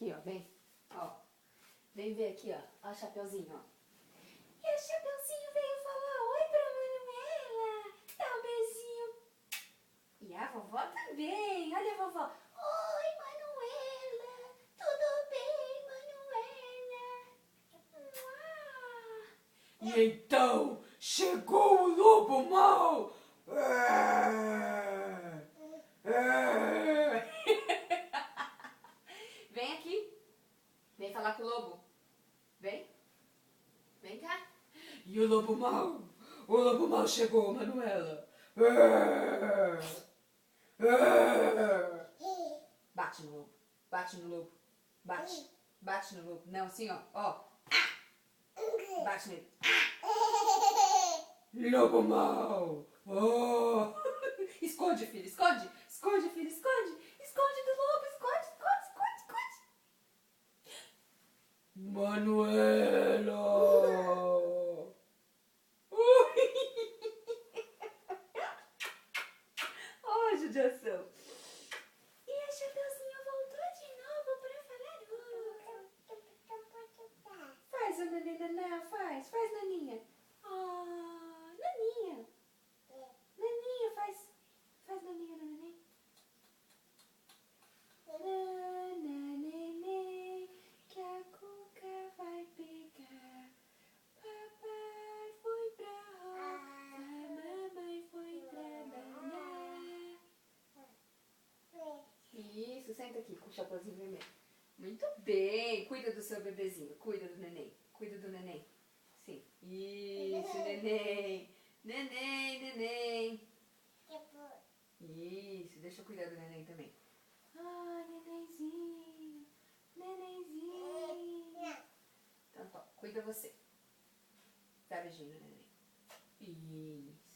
aqui, ó, vem. Ó, vem ver aqui, ó. Ó o Chapeuzinho, ó. E o Chapeuzinho veio falar oi pra Manuela. Dá um beijinho. E a vovó também. Olha a vovó. Oi, Manuela. Tudo bem, Manuela? E então chegou o lobo mau. Vem aqui. Vem falar com o lobo. Vem. Vem cá. E o lobo mau chegou, Manuela. Bate no lobo. Bate no lobo. Bate. Bate no lobo. Não, assim, ó. Ó. Bate nele. Lobo mau. Oh. Esconde, filho. Esconde. Esconde, filho. Esconde. Esconde do lobo. Esconde, esconde, esconde, esconde. Manuela. Ó, judiação. E a Chapeuzinho voltou de novo pra falar. Faz, a Nanê Naná, faz. Faz, Naninha. Ah, Naninha. Naninha, faz. Faz, Naninha, Nanê. Nana, neném, que a cuca vai pegar. Papai foi pra roça, mamãe foi trabalhar. Isso, senta aqui com o chapeuzinho vermelho. Muito bem, cuida do seu bebezinho, cuida do neném, cuida do neném. Sim, isso, neném, neném, neném. Isso, deixa eu cuidar do neném também. Ah, nenenzinho, nenenzinho. Então, tá, cuida você. Dá beijinho no neném. Isso.